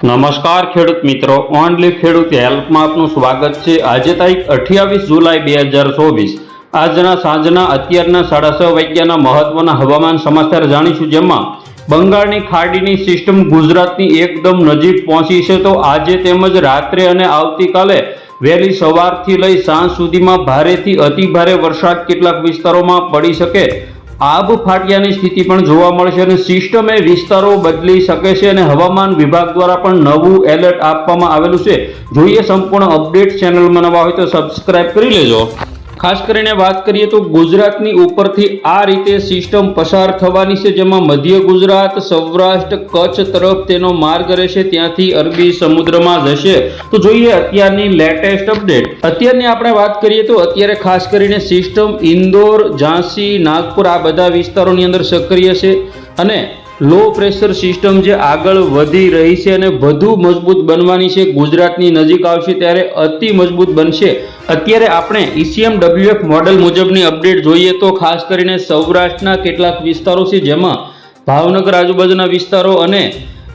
નમસ્કાર ખેડૂત મિત્રો, ઓનલી ખેડૂત હેલ્પમાં આપનું સ્વાગત છે। આજે તારીખ 28 જુલાઈ 2024 આજના સાંજના અત્યારના 6:30 વાગ્યાના મહત્વના હવામાન સમાચાર જાણીશું, જેમાં બંગાળની ખાડીની સિસ્ટમ ગુજરાતની એકદમ નજીક પહોંચી છે। તો આજે તેમજ રાત્રે અને આવતીકાલે વહેલી સવારથી લઈ સાંજ સુધીમાં ભારેથી અતિભારે વરસાદ કેટલાક વિસ્તારોમાં પડી શકે, આબ ફાટ્યાની સ્થિતિ પણ જોવા મળશે અને સિસ્ટમે વિસ્તારો બદલી શકે છે અને હવામાન વિભાગ દ્વારા પણ નવું એલર્ટ આપવામાં આવેલું છે। જોઈએ સંપૂર્ણ અપડેટ। ચેનલમાં નવા હોય તો સબસ્ક્રાઇબ કરી લેજો। ખાસ કરીને વાત કરીએ તો ગુજરાતની ઉપરથી આ રીતે સિસ્ટમ પસાર થવાની છે, જેમાં મધ્ય ગુજરાત, સૌરાષ્ટ્ર, કચ્છ તરફ તેનો માર્ગ રહેશે, ત્યાંથી અરબી સમુદ્રમાં જશે। તો જોઈએ અત્યારની લેટેસ્ટ અપડેટ। અત્યારની આપણે વાત કરીએ તો અત્યારે ખાસ કરીને સિસ્ટમ ઇન્દોર, ઝાંસી, નાગપુર આ બધા વિસ્તારોની અંદર સક્રિય છે અને લો પ્રેશર સિસ્ટમ જે આગળ વધી રહી છે અને વધુ મજબૂત બનવાની છે, ગુજરાતની નજીક આવશે ત્યારે અતિ મજબૂત બનશે। અત્યારે આપણે ECMWF મોડેલ મુજબની અપડેટ જોઈએ તો ખાસ કરીને સૌરાષ્ટ્રના કેટલાક વિસ્તારો છે, જેમાં ભાવનગર આજુબાજુના વિસ્તારો અને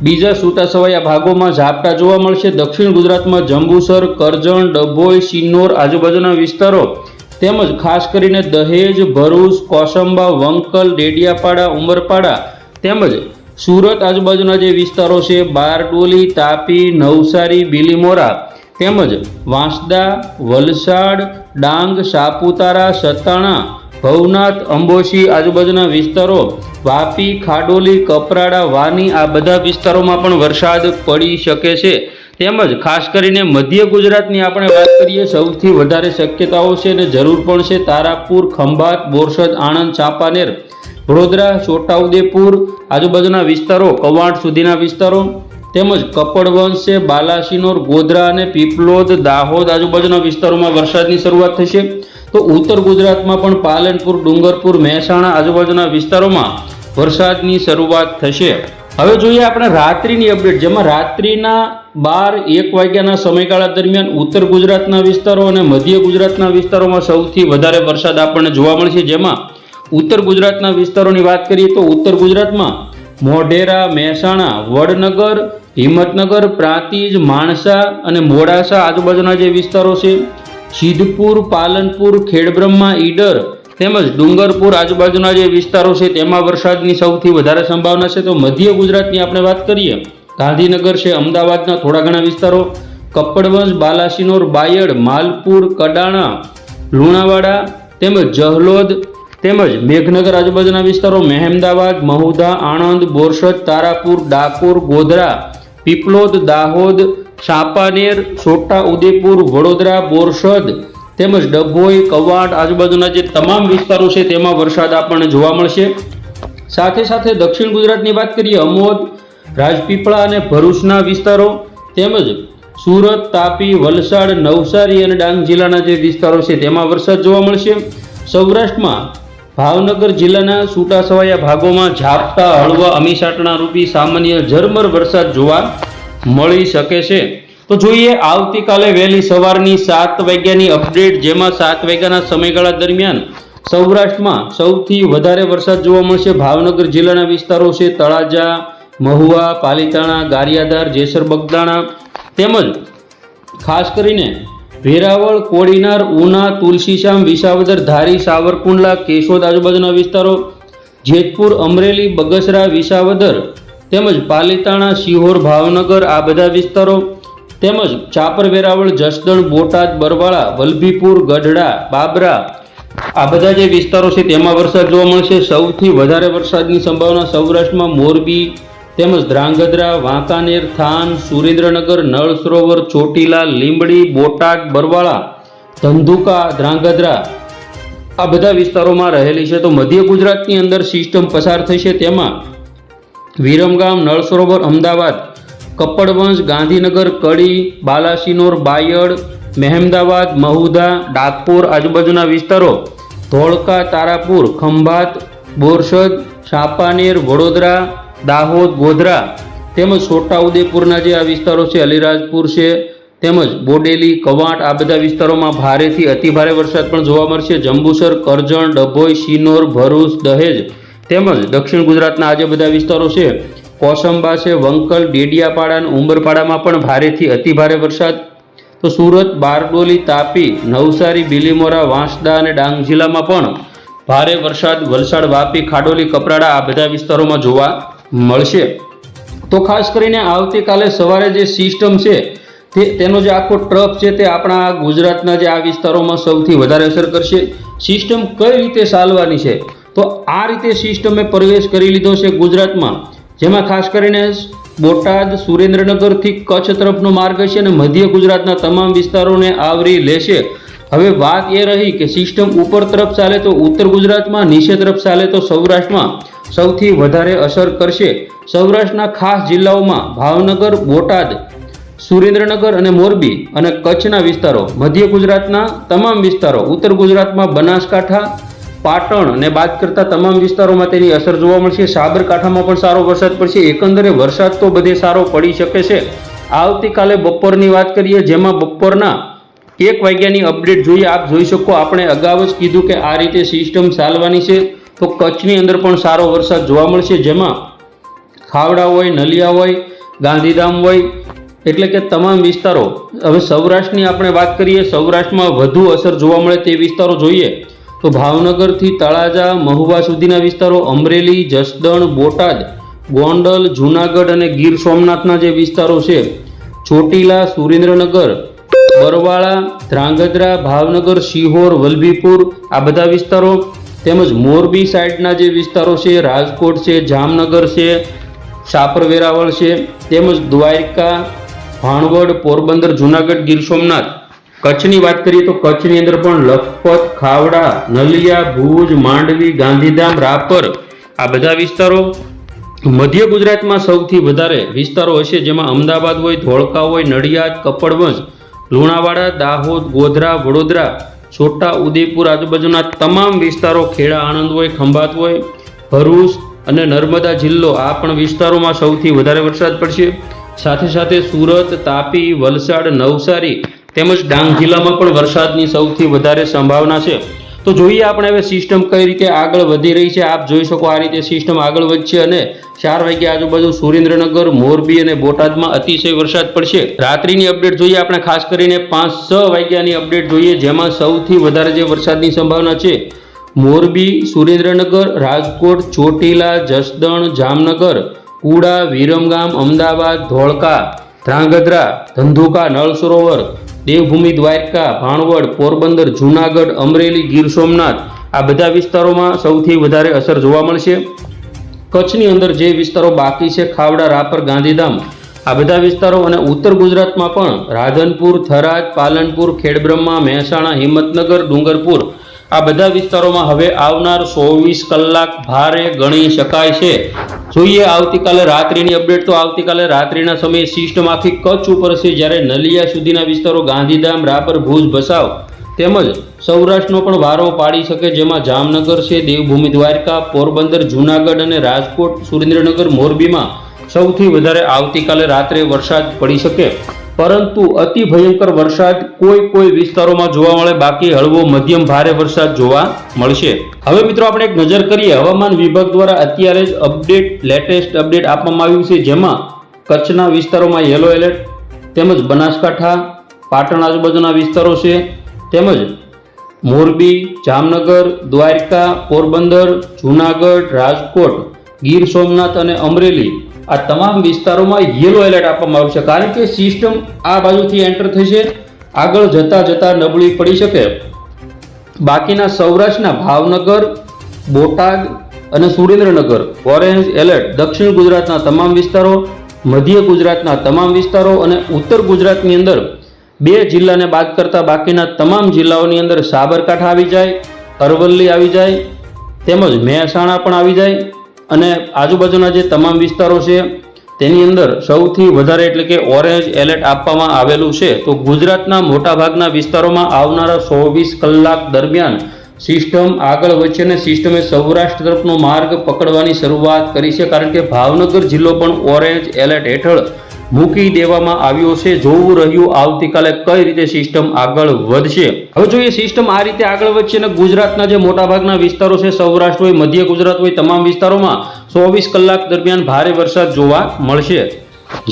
બીજા છૂટાછવાયા ભાગોમાં ઝાપટા જોવા મળશે। દક્ષિણ ગુજરાતમાં જંબુસર, કરજણ, ડભોઈ, સિન્નોર આજુબાજુના વિસ્તારો તેમજ ખાસ કરીને દહેજ, ભરૂચ, કોસંબા, વંકલ, ડેડિયાપાડા, ઉમરપાડા તેમજ સુરત આજુબાજુના જે વિસ્તારો છે, બારડોલી, તાપી, નવસારી, બિલીમોરા તેમજ વાંસદા, વલસાડ, ડાંગ, સાપુતારા, સતાણા, ભવનાથ, અંબોશી આજુબાજુના વિસ્તારો, વાપી, ખાડોલી, કપરાડા, વાની આ બધા વિસ્તારોમાં પણ વરસાદ પડી શકે છે। તેમજ ખાસ કરીને મધ્ય ગુજરાતની આપણે વાત કરીએ, સૌથી વધારે શક્યતાઓ છે અને જરૂર પણ છે તારાપુર, ખંભાત, બોરસદ, આણંદ, ચાંપાનેર, વડોદરા, છોટાઉદેપુર આજુબાજુના વિસ્તારો, કવાંટ સુધીના વિસ્તારો તેમજ કપડવંશ છે, બાલાસિનોર, ગોધરા અને પીપલોદ, દાહોદ આજુબાજુના વિસ્તારોમાં વરસાદની શરૂઆત થશે। તો ઉત્તર ગુજરાતમાં પણ પાલનપુર, ડુંગરપુર, મહેસાણા આજુબાજુના વિસ્તારોમાં વરસાદની શરૂઆત થશે। હવે જોઈએ આપણે રાત્રિની અપડેટ, જેમાં રાત્રિના 12-1 વાગ્યાના સમયગાળા દરમિયાન ઉત્તર ગુજરાતના વિસ્તારો અને મધ્ય ગુજરાતના વિસ્તારોમાં સૌથી વધારે વરસાદ આપણને જોવા મળશે। જેમાં ઉત્તર ગુજરાતના વિસ્તારોની વાત કરીએ તો ઉત્તર ગુજરાતમાં મોઢેરા, મહેસાણા, વડનગર, હિંમતનગર, પ્રાંતિજ, માણસા અને મોડાસા આજુબાજુના જે વિસ્તારો છે, સિદ્ધપુર, પાલનપુર, ખેડબ્રહ્મા, ઈડર તેમજ ડુંગરપુર આજુબાજુના જે વિસ્તારો છે તેમાં વરસાદની સૌથી વધારે સંભાવના છે। તો મધ્ય ગુજરાતની આપણે વાત કરીએ, ગાંધીનગર છે, અમદાવાદના થોડા ઘણા વિસ્તારો, કપડવંશ, બાલાસિનોર, બાયડ, માલપુર, કડાણા, લુણાવાડા તેમજ જહલોદ તેમજ મેઘનગર આજુબાજુના વિસ્તારો, મહેમદાવાદ, મહુધા, આણંદ, બોરસદ, તારાપુર, ડાકોર, ગોધરા, પીપલોદ, દાહોદ, ચાંપાનેર, છોટા ઉદેપુર, વડોદરા, બોરસદ તેમજ ડભોઈ, કવાંટ આજુબાજુના જે તમામ વિસ્તારો છે તેમાં વરસાદ આપણને જોવા મળશે। સાથે સાથે દક્ષિણ ગુજરાતની વાત કરીએ, અમોદ, રાજપીપળા અને ભરૂચના વિસ્તારો તેમજ સુરત, તાપી, વલસાડ, નવસારી અને ડાંગ જિલ્લાના જે વિસ્તારો છે તેમાં વરસાદ જોવા મળશે। સૌરાષ્ટ્રમાં ભાવનગર જિલ્લાના છૂટાછવાયા ભાગોમાં ઝાપટા, હળવા અમીસાટણા રૂપી સામાન્ય ઝરમર વરસાદ જોવા મળી શકે છે। તો જોઈએ આવતીકાલે વહેલી સવારની 7 વાગ્યાની અપડેટ, જેમાં 7 વાગ્યાના સમયગાળા દરમિયાન સૌરાષ્ટ્રમાં સૌથી વધારે વરસાદ જોવા મળશે। ભાવનગર જિલ્લાના વિસ્તારો છે, તળાજા, મહુવા, પાલીતાણા, ગારિયાધાર, જેસર બગદાણા તેમજ ખાસ કરીને વેરાવળ, કોડીનાર, ઉના, તુલસીશ્યામ, વિસાવદર, ધારી, સાવરકુંડલા, કેશોદ આજુબાજુના વિસ્તારો, જેતપુર, અમરેલી, બગસરા, વિસાવદર તેમજ પાલીતાણા, શિહોર, ભાવનગર આ બધા વિસ્તારો તેમજ ચાપર, વેરાવળ, જસદણ, બોટાદ, બરવાળા, વલભીપુર, ગઢડા, બાબરા આ બધા જે વિસ્તારો છે તેમાં વરસાદ જોવા મળશે। સૌથી વધારે વરસાદની સંભાવના સૌરાષ્ટ્રમાં મોરબી તેમજ ધ્રાંગધ્રા, વાંકાનેર, થાન, સુરેન્દ્રનગર, નળ સરોવર, ચોટીલા, લીંબડી, બોટાદ, બરવાળા, ધંધુકા, ધ્રાંગધ્રા આ બધા વિસ્તારોમાં રહેલી છે। તો મધ્ય ગુજરાતની અંદર સિસ્ટમ પસાર થશે, તેમાં વિરમગામ, નળ સરોવર, અમદાવાદ, કપડવંશ, ગાંધીનગર, કડી, બાલાસિનોર, બાયડ, મહેમદાવાદ, મહુધા, ડાકોર આજુબાજુના વિસ્તારો, ધોળકા, તારાપુર, ખંભાત, બોરસદ, ચાંપાનેર, વડોદરા, દાહોદ, ગોધરા તેમજ છોટાઉદેપુરના જે આ વિસ્તારો છે, અલીરાજપુર છે તેમજ બોડેલી, કવાંટ આ બધા વિસ્તારોમાં ભારેથી અતિભારે વરસાદ પણ જોવા મળશે। જંબુસર, કરજણ, ડભોઈ, સિન્નોર, ભરૂચ, દહેજ તેમજ દક્ષિણ ગુજરાતના આ જે બધા વિસ્તારો છે કોસંબા છે, વંકલ, ડેડિયાપાડા અને ઉંબરપાડામાં પણ ભારેથી અતિભારે વરસાદ. તો સુરત, બારડોલી, તાપી, નવસારી, બિલીમોરા, વાંસદા અને ડાંગ જિલ્લામાં પણ ભારે વરસાદ. વલસાડ, વાપી, ખાડોલી, કપરાડા આ બધા વિસ્તારોમાં જોવા મળશે. તો ખાસ કરીને આવતીકાલે સવારે જે સિસ્ટમ છે તેનો જે આખો ટ્રફ છે તે આપણા ગુજરાતના જે આ વિસ્તારોમાં સૌથી વધારે અસર કરશે. સિસ્ટમ કઈ રીતે ચાલવાની છે, તો આ રીતે સિસ્ટમે પ્રવેશ કરી લીધો છે ગુજરાતમાં, જેમાં ખાસ કરીને બોટાદ, સુરેન્દ્રનગરથી કચ્છ તરફનો માર્ગ હશે અને મધ્ય ગુજરાતના તમામ વિસ્તારોને આવરી લેશે. હવે વાત એ રહી કે સિસ્ટમ ઉપર તરફ ચાલે તો ઉત્તર ગુજરાતમાં, નીચે તરફ ચાલે તો સૌરાષ્ટ્રમાં સૌથી વધારે અસર કરશે. સૌરાષ્ટ્રના ખાસ જિલ્લાઓમાં ભાવનગર, બોટાદ, સુરેન્દ્રનગર અને મોરબી અને કચ્છના વિસ્તારો, મધ્ય ગુજરાતના તમામ વિસ્તારો, ઉત્તર ગુજરાતમાં બનાસકાંઠા, પાટણ ને બાદ કરતા તમામ વિસ્તારોમાં તેની અસર જોવા મળશે. સાબરકાંઠામાં પણ સારો વરસાદ પડશે. એકંદરે વરસાદ તો બધે સારો પડી શકે છે. આવતીકાલે બપોરની વાત કરીએ, જેમાં બપોરના 1 વાગ્યાની અપડેટ જોઈએ. આપ જોઈ શકો, આપણે અગાઉ જ કીધું કે આ રીતે સિસ્ટમ ચાલવાની છે. તો કચ્છની અંદર પણ સારો વરસાદ જોવા મળશે, જેમાં ખાવડા હોય, નલિયા હોય, ગાંધીધામ હોય, એટલે કે તમામ વિસ્તારો. હવે સૌરાષ્ટ્રની આપણે વાત કરીએ, સૌરાષ્ટ્રમાં વધુ અસર જોવા મળે તે વિસ્તારો જોઈએ તો ભાવનગરથી તળાજા, મહુવા સુધીના વિસ્તારો, અમરેલી, જસદણ, બોટાદ, ગોંડલ, જૂનાગઢ અને ગીર સોમનાથના જે વિસ્તારો છે, ચોટીલા, સુરેન્દ્રનગર, બરવાળા, ધ્રાંગધ્રા, ભાવનગર, શિહોર, વલભીપુર આ બધા વિસ્તારો, તેમજ મોરબી સાઈડના જે વિસ્તારો છે, રાજકોટ છે, જામનગર છે, સાપર વેરાવળ છે, તેમજ દ્વારકા, ભાણવડ, પોરબંદર, જૂનાગઢ, ગીર સોમનાથ. કચ્છની વાત કરીએ તો કચ્છની અંદર પણ લખપત, ખાવડા, નલિયા, ભુજ, માંડવી, ગાંધીધામ, રાપર આ બધા વિસ્તારો. મધ્ય ગુજરાતમાં સૌથી વધારે વિસ્તારો હશે, જેમાં અમદાવાદ હોય, ધોળકા હોય, નડિયાદ, કપડવંજ, લુણાવાડા, દાહોદ, ગોધરા, વડોદરા, છોટા ઉદેપુર આજુબાજુના તમામ વિસ્તારો, ખેડા, આણંદ હોય, ખંભાત હોય, ભરૂચ અને નર્મદા જિલ્લો આ પણ વિસ્તારોમાં સૌથી વધારે વરસાદ પડશે. સાથે સાથે સુરત, તાપી, વલસાડ, નવસારી તેમજ ડાંગ જિલ્લામાં પણ વરસાદની સૌથી વધારે સંભાવના છે. તો જોઈએ આપણે હવે સિસ્ટમ કઈ રીતે આગળ વધી રહી છે. આપ જોઈ શકો આ રીતે સિસ્ટમ આગળ વધશે અને 4 વાગ્યા આજુબાજુ સુરેન્દ્રનગર, મોરબી અને બોટાદમાં અતિશય વરસાદ પડશે. રાત્રિની અપડેટ જોઈએ આપણે, ખાસ કરીને 5-6 વાગ્યાની અપડેટ જોઈએ, જેમાં સૌથી વધારે જે વરસાદની સંભાવના છે મોરબી, સુરેન્દ્રનગર, રાજકોટ, ચોટીલા, જસદણ, જામનગર, કુડા, વિરમગામ, અમદાવાદ, ધોળકા, ધ્રાંગધ્રા, ધંધુકા, નળ સરોવર, દેવભૂમિ, દ્વારકા, ભાણવડ, પોરબંદર, જૂનાગઢ, અમરેલી, ગીર સોમનાથ આ બધા વિસ્તારોમાં સૌથી વધારે અસર જોવા મળશે. કચ્છની અંદર જે વિસ્તારો બાકી છે, ખાવડા, રાપર, ગાંધીધામ આ બધા વિસ્તારો અને ઉત્તર ગુજરાતમાં પણ રાધનપુર, થરાદ, પાલનપુર, ખેડબ્રહ્મા, મહેસાણા, હિંમતનગર, ડુંગરપુર આ બધા વિસ્તારોમાં હવે આવનાર 24 કલાક ભારે ગણી શકાય છે. જોઈએ આવતીકાલે રાત્રિની અપડેટ. તો આવતીકાલે રાત્રિના સમયે સિસ્ટમ આખી કચ્છ ઉપર છે, જ્યારે નલિયા સુધીના વિસ્તારો, ગાંધીધામ, રાપર, ભુજ, ભચાઉ તેમજ સૌરાષ્ટ્રનો પણ વારો પાડી શકે, જેમાં જામનગર છે, દેવભૂમિ, દ્વારકા, પોરબંદર, જૂનાગઢ અને રાજકોટ, સુરેન્દ્રનગર, મોરબીમાં સૌથી વધારે આવતીકાલે રાત્રે વરસાદ પડી શકે. પરંતુ અતિ ભયંકર વરસાદ કોઈ વિસ્તારોમાં જોવા મળે, બાકી હળવો મધ્યમ ભારે વરસાદ જોવા મળશે. હવે મિત્રો આપણે એક નજર કરીએ, હવામાન વિભાગ દ્વારા અત્યારે જ લેટેસ્ટ અપડેટ આપવામાં આવ્યું છે, જેમાં કચ્છના વિસ્તારોમાં યલો એલર્ટ તેમજ બનાસકાંઠા, પાટણ આજુબાજુના વિસ્તારો છે, તેમજ મોરબી, જામનગર, દ્વારકા, પોરબંદર, જૂનાગઢ, રાજકોટ, ગીર સોમનાથ અને અમરેલી આ તમામ વિસ્તારોમાં યલો એલર્ટ આપવામાં આવશે, કારણ કે સિસ્ટમ આ બાજુથી એન્ટર થશે, આગળ જતા નબળી પડી શકે. બાકીના સૌરાષ્ટ્રના ભાવનગર, બોટાદ અને સુરેન્દ્રનગર ઓરેન્જ એલર્ટ, દક્ષિણ ગુજરાતના તમામ વિસ્તારો, મધ્ય ગુજરાતના તમામ વિસ્તારો અને ઉત્તર ગુજરાતની અંદર 2 જિલ્લાને બાદ કરતા બાકીના તમામ જિલ્લાઓની અંદર સાબરકાંઠા આવી જાય, અરવલ્લી આવી જાય, તેમજ મહેસાણા પણ આવી જાય અને આજુબાજુના જે તમામ વિસ્તારો છે તેની અંદર સૌથી વધારે એટલે કે ઓરેન્જ એલર્ટ આપવામાં આવેલું છે. તો ગુજરાતના મોટાભાગના વિસ્તારોમાં આવનારા 24 કલાક દરમિયાન સિસ્ટમ આગળ વધશે અને સિસ્ટમે સૌરાષ્ટ્ર તરફનો માર્ગ પકડવાની શરૂઆત કરી છે, કારણ કે ભાવનગર જિલ્લો પણ ઓરેન્જ એલર્ટ હેઠળ મૂકી દેવામાં આવ્યો છે. જોવું રહ્યું આવતીકાલે કઈ રીતે સિસ્ટમ આગળ વધશે. હવે જોઈએ સિસ્ટમ આ રીતે આગળ વધશે અને ગુજરાતના જે મોટાભાગના વિસ્તારો છે, સૌરાષ્ટ્ર હોય, મધ્ય ગુજરાત હોય, તમામ વિસ્તારોમાં 24 કલાક દરમિયાન ભારે વરસાદ જોવા મળશે.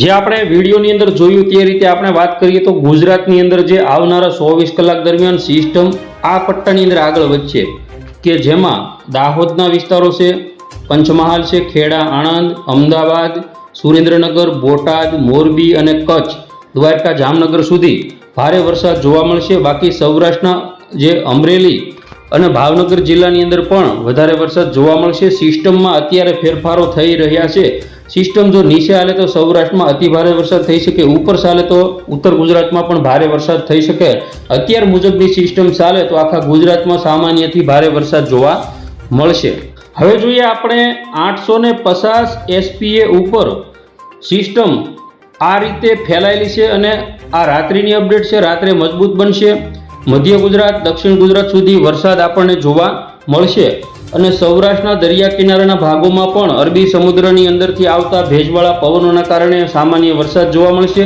જે આપણે વિડીયોની અંદર જોયું તે રીતે આપણે વાત કરીએ તો ગુજરાતની અંદર જે આવનારા 24 કલાક દરમિયાન સિસ્ટમ આ પટ્ટાની અંદર આગળ વધશે કે જેમાં દાહોદના વિસ્તારો છે, પંચમહાલ છે, ખેડા, આણંદ, અમદાવાદ, સુરેન્દ્રનગર, બોટાદ, મોરબી અને કચ્છ, દ્વારકા, જામનગર સુધી ભારે વરસાદ જોવા મળશે. બાકી સૌરાષ્ટ્રના જે અમરેલી અને ભાવનગર જિલ્લાની અંદર પણ વધારે વરસાદ જોવા મળશે. સિસ્ટમમાં અત્યારે ફેરફારો થઈ રહ્યા છે. સિસ્ટમ જો નીચે હાલે તો સૌરાષ્ટ્રમાં અતિ ભારે વરસાદ થઈ શકે, ઉપર ચાલે તો ઉત્તર ગુજરાતમાં પણ ભારે વરસાદ થઈ શકે. અત્યાર મુજબની સિસ્ટમ ચાલે તો આખા ગુજરાતમાં સામાન્યથી ભારે વરસાદ જોવા મળશે. હવે જોઈએ આપણે 850 SPA ઉપર સિસ્ટમ આ રીતે ફેલાયેલી છે અને આ રાત્રિની અપડેટ છે. રાત્રે મજબૂત બનશે. મધ્ય ગુજરાત, દક્ષિણ ગુજરાત સુધી વરસાદ આપણને જોવા મળશે અને સૌરાષ્ટ્રના દરિયા કિનારાના ભાગોમાં પણ અરબી સમુદ્રની અંદરથી આવતા ભેજવાળા પવનોના કારણે સામાન્ય વરસાદ જોવા મળશે.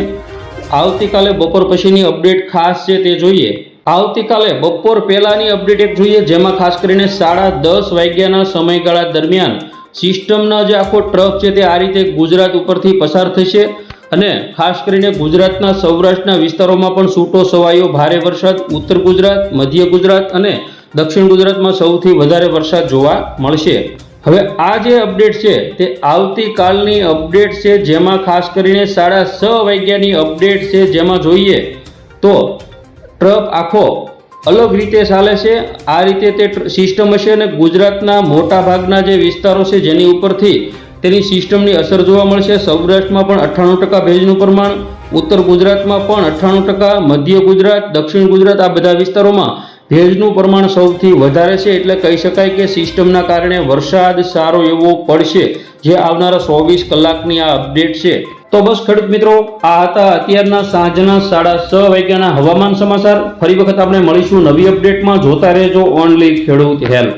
આવતીકાલે બપોર પછીની અપડેટ ખાસ છે તે જોઈએ. આવતીકાલે બપોર પહેલાની અપડેટ એક જોઈએ, જેમાં ખાસ કરીને 10:30 વાગ્યાના સમયગાળા દરમિયાન સિસ્ટમનો જે આખો ટ્રક છે તે આ રીતે ગુજરાત ઉપરથી પસાર થશે અને ખાસ કરીને ગુજરાતના સૌરાષ્ટ્રના વિસ્તારોમાં પણ છૂટો છવાયો ભારે વરસાદ, ઉત્તર ગુજરાત, મધ્ય ગુજરાત અને દક્ષિણ ગુજરાતમાં સૌથી વધારે વરસાદ જોવા મળશે. હવે આ જે અપડેટ છે તે આવતીકાલની અપડેટ છે, જેમાં ખાસ કરીને 6:30 વાગ્યાની અપડેટ છે, જેમાં જોઈએ તો ટ્રક આખો અલગ રીતે ચાલે છે. આ રીતે તે સિસ્ટમ હશે અને ગુજરાતના મોટા ભાગના જે વિસ્તારો છે જેની ઉપરથી તેની સિસ્ટમની અસર જોવા મળશે. સૌરાષ્ટ્રમાં પણ 98% ભેજનું પ્રમાણ, ઉત્તર ગુજરાતમાં પણ 98%, મધ્ય ગુજરાત, દક્ષિણ ગુજરાત આ બધા વિસ્તારોમાં ભેજનું પ્રમાણ સૌથી વધારે છે. એટલે કહી શકાય કે સિસ્ટમના કારણે વરસાદ સારો એવો પડશે, જે આવનારા 24 કલાકની આ અપડેટ છે. તો બસ ખેડૂત મિત્રો, આ હતા અત્યારના સાંજના 6:30 વાગ્યાના હવામાન સમાચાર. ફરી વખત આપણે મળીશું નવી અપડેટમાં. જોતા રહેજો ઓનલી ખેડૂત હેલ્પ.